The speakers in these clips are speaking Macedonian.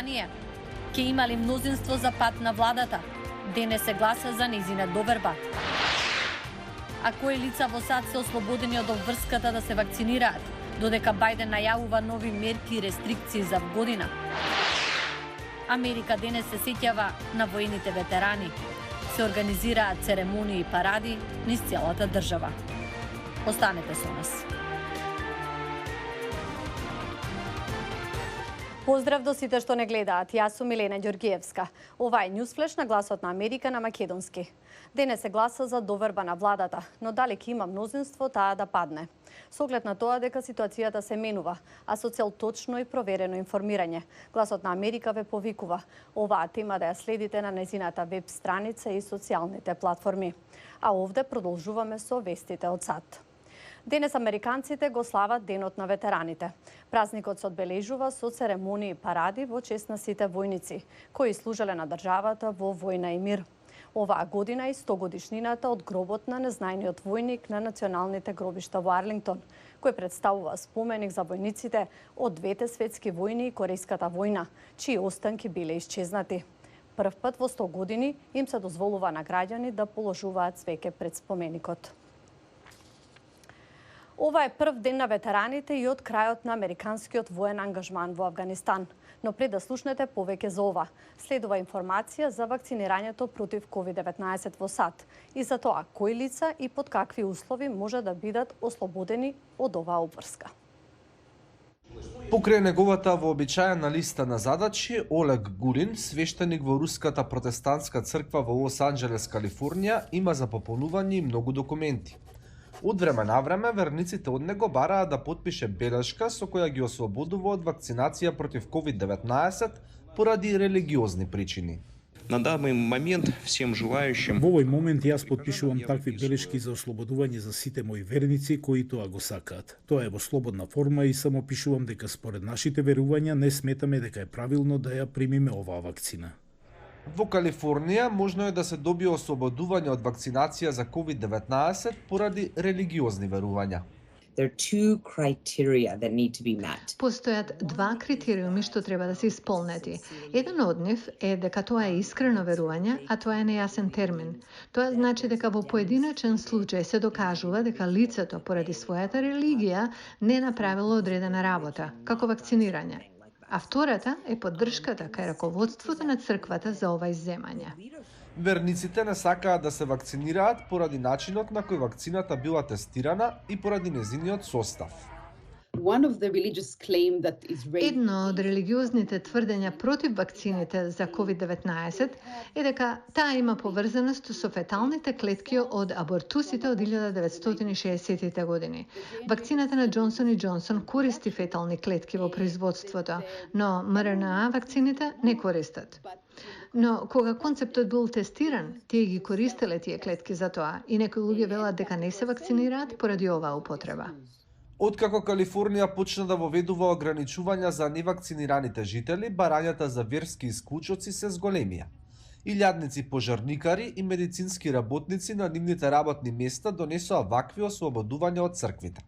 собрание? Ке има ли мнозинство за пат на владата? Денес се гласа за нејзина доверба. А кои лица во САД се ослободени од обврската да се вакцинираат, додека Бајден најавува нови мерки и рестрикции за година? Америка денес се сеќава на воените ветерани. Се организираат церемонии и паради низ целата држава. Останете со нас. Поздрав до сите што не гледаат. Јас сум Милена Ѓоргиевска. Ова е Ньюсфлеш на Гласот на Америка на македонски. Денес се гласа за доверба на владата, но дали ќе има мнозинство таа да падне? Со оглед на тоа дека ситуацијата се менува, а со цел точно и проверено информирање, Гласот на Америка ве повикува оваа тема да ја следите на нејзината веб страница и социјалните платформи. А овде продолжуваме со вестите од САД. Денес американците го слават Денот на ветераните. Празникот се одбележува со церемонии и паради во чест на сите војници, кои служеле на државата во војна и мир. Оваа година е 100 годишнината од гробот на незнајниот војник на националните гробишта во Арлингтон, кој представува споменик за војниците од двете светски војни и Корејската војна, чии останки биле исчезнати. Прв пат во 100 години им се дозволува на граѓани да положуваат цвеќе пред споменикот. Ова е прв ден на ветераните и од крајот на американскиот воен ангажман во Авганистан. Но пред да слушнете повеќе за ова, следува информација за вакцинирањето против COVID-19 во САД и за тоа кои лица и под какви услови може да бидат ослободени од оваа обврска. Покрај неговата вообичаена листа на задачи, Олег Гурин, свештеник во Руската протестантска црква во Лос Анџелес, Калифорнија, има за пополнување и многу документи. Од време на време, верниците од него бараат да потпише белешка со која ги ослободува од вакцинација против COVID-19 поради религиозни причини. На данный момент всем желающим... Во овој момент јас потпишувам такви белешки за ослободување за сите мои верници кои тоа го сакаат. Тоа е во слободна форма и само пишувам дека според нашите верувања не сметаме дека е правилно да ја примиме оваа вакцина. Во Калифорнија можно е да се добие ослободување од вакцинација за COVID-19 поради религиозни верувања. Постојат два критериуми што треба да се исполнети. Еден од нив е дека тоа е искрено верување, а тоа е нејасен термин. Тоа значи дека во поединечен случај се докажува дека лицето поради својата религија не направило одредена работа, како вакцинирање. А втората е поддршката кај раководството на црквата за ова изземање. Верниците не сакаат да се вакцинираат поради начинот на кој вакцината била тестирана и поради незиниот состав. Едно од религиозните тврдења против вакцините за COVID-19 е дека таа има поврзаност со феталните клетки од абортусите од 1960-тите години. Вакцината на Джонсон и Джонсон користи фетални клетки во производството, но МРНА вакцините не користат. Но кога концептот бил тестиран, тие ги користеле тие клетки за тоа и некои луѓе велат дека не се вакцинираат поради оваа употреба. Откако Калифорнија почна да воведува ограничувања за невакцинираните жители, барањата за верски исклучоци се зголемија. Илјадници пожарникари и медицински работници на нивните работни места донесоа вакви ослободувања од црквите.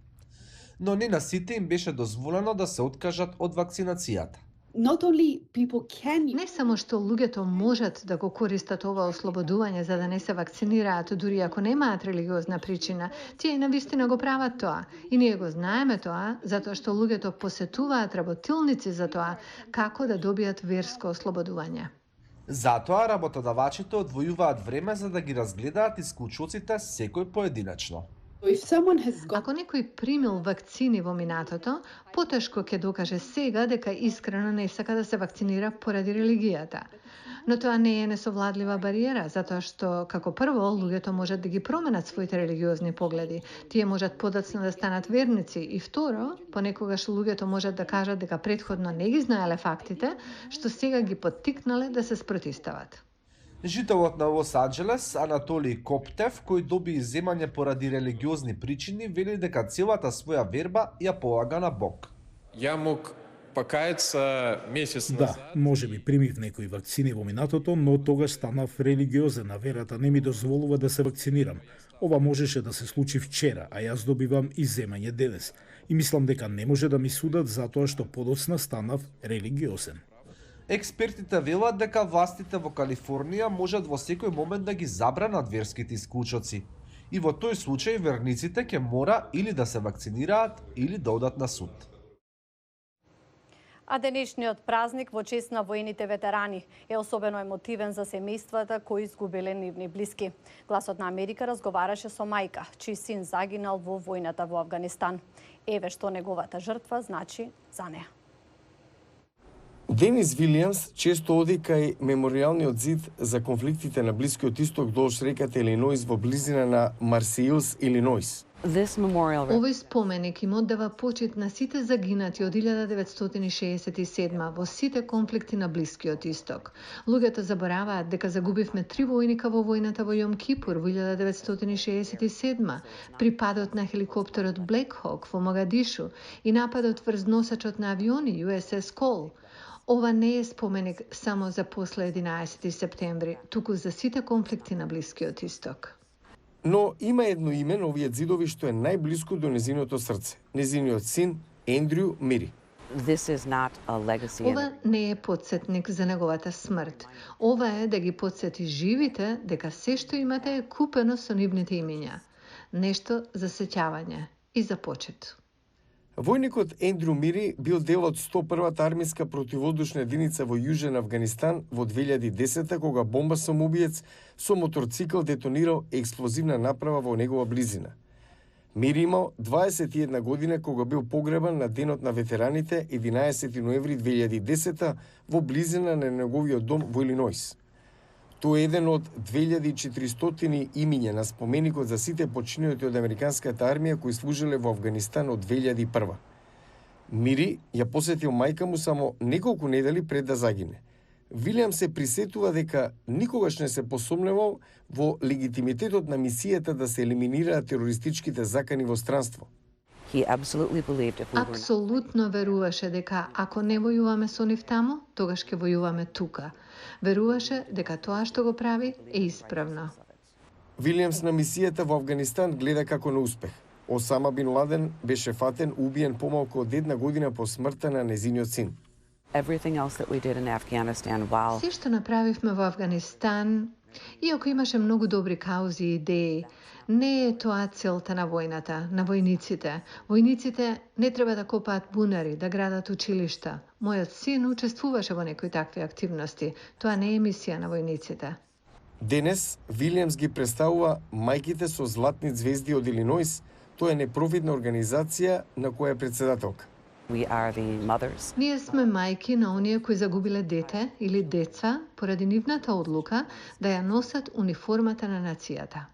Но не на сите им беше дозволено да се откажат од вакцинацијата. Не само што луѓето можат да го користат ова ослободување за да не се вакцинираат, дури ако немаат религиозна причина, тие и навистина го прават тоа. И ние го знаеме тоа, затоа што луѓето посетуваат работилници за тоа како да добијат верско ослободување. Затоа работодавачите одвојуваат време за да ги разгледаат исклучоците секој поединечно. Ако некој примил вакцини во минатото, потешко ќе докаже сега дека искрено не сака да се вакцинира поради религијата. Но тоа не е несовладлива бариера, затоа што, како прво, луѓето можат да ги променат своите религиозни погледи. Тие можат подоцна да станат верници и второ, понекогаш луѓето можат да кажат дека претходно не ги знаеле фактите, што сега ги поттикнале да се спротивстават. Жителот на Лос Анџелес, Анатолиј Коптев, кој доби изземање поради религиозни причини, вели дека целата своја верба ја полага на Бог. Ја мог покајаца месец назад. Да, може би примив некои вакцини во минатото, но тогаш станав религиозен, а верата не ми дозволува да се вакцинирам. Ова можеше да се случи вчера, а јас добивам изземање денес. И мислам дека не може да ми судат затоа што подоцна станав религиозен. Експертите велат дека властите во Калифорнија можат во секој момент да ги забранат верските исклучоци. И во тој случај верниците ќе мора или да се вакцинираат или да одат на суд. А денешниот празник во чест на воените ветерани е особено емотивен за семејствата кои изгубиле нивни блиски. Гласот на Америка разговараше со мајка, чиј син загинал во војната во Авганистан. Еве што неговата жртва значи за неа. Денис Вилијамс често оди кај меморијалниот зид за конфликтите на Блискиот Исток долж реката Илиноис во близина на Марсеилс, Илиноис. Овој споменик им оддава почит на сите загинати од 1967 во сите конфликти на Блискиот Исток. Луѓето забораваат дека загубивме 3 војника во војната во Јом Кипур во 1967, при падот на хеликоптерот Black Hawk во Могадишу и нападот врз носачот на авиони USS Cole. Ова не е споменик само за после 11 септември, туку за сите конфликти на Блискиот Исток. Но има едно име на овие зидови што е најблиску до незиното срце. Незиниот син Ендрю Мири. Ова не е подсетник за неговата смрт. Ова е да ги подсети живите дека се што имате е купено со нивните имиња. Нешто за сеќавање и за почет. Војникот Ендрю Мири бил дел од 101-та армиска противвоздушна единица во Јужен Авганистан во 2010 кога бомба самоубиец со моторцикл детонирал експлозивна направа во негова близина. Мири имал 21 година кога бил погребан на денот на ветераните 11 ноември 2010 во близина на неговиот дом во Илиноис. Тој е еден од 2400 имиња на споменикот за сите починети од американската армија кои служиле во Авганистан од 2001. Мири ја посетил мајка му само неколку недели пред да загине. Вилијам се присетува дека никогаш не се посомневал во легитимитетот на мисијата да се елиминираат терористичките закани во странство. Апсолутно веруваше дека ако не војуваме со нив таму, тогаш ќе војуваме тука. Веруваше дека тоа што го прави е исправно. Вилијамс на мисијата во Авганистан гледа како на успех. Осама Бин Ладен беше фатен, убиен помалку од 1 година по смртта на незиниот син. Се што направивме во Авганистан, иако имаше многу добри каузи и идеи, не е тоа целта на војната, на војниците. Војниците не треба да копаат бунари, да градат училишта. Мојот син учествуваше во некои такви активности. Тоа не е мисија на војниците. Денес Вилијамс ги представува мајките со златни звезди од Илиноис. Тоа е непрофитна организација на која е председателка. Ние сме мајки на оние кои загубиле дете или деца поради нивната одлука да ја носат униформата на нацијата.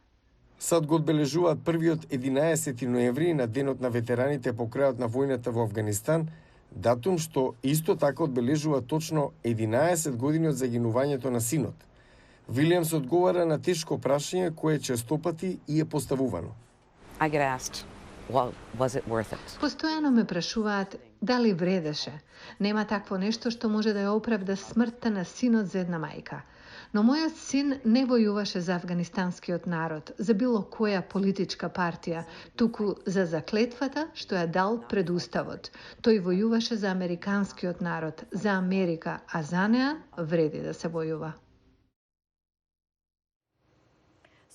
Сад го одбележуваат првиот 11 ноември на денот на ветераните по крајот на војната во Авганистан, датум што исто така одбележува точно 11 години од загинувањето на синот. Вилијамс одговара на тешко прашање кое честопати и е поставувано. Постојано ме прашуваат дали вредеше. Нема такво нешто што може да ја оправда смртта на синот за една мајка. Но мојот син не војуваше за афганистанскиот народ, за било која политичка партија, туку за заклетвата што ја дал пред уставот. Тој војуваше за американскиот народ, за Америка, а за неа вреди да се војува.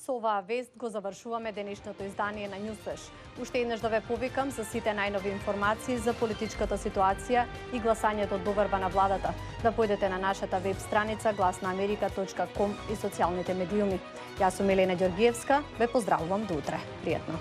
Со оваа вест го завршуваме денешното издание на Newsflash. Уште еднаш да ве повикам за сите најнови информации за политичката ситуација и гласањето од доверба на владата. Да појдете на нашата веб страница glasnaamerika.com и социјалните медиуми. Јас сум Елена Ѓоргиевска, ве поздравувам до утре. Пријатно.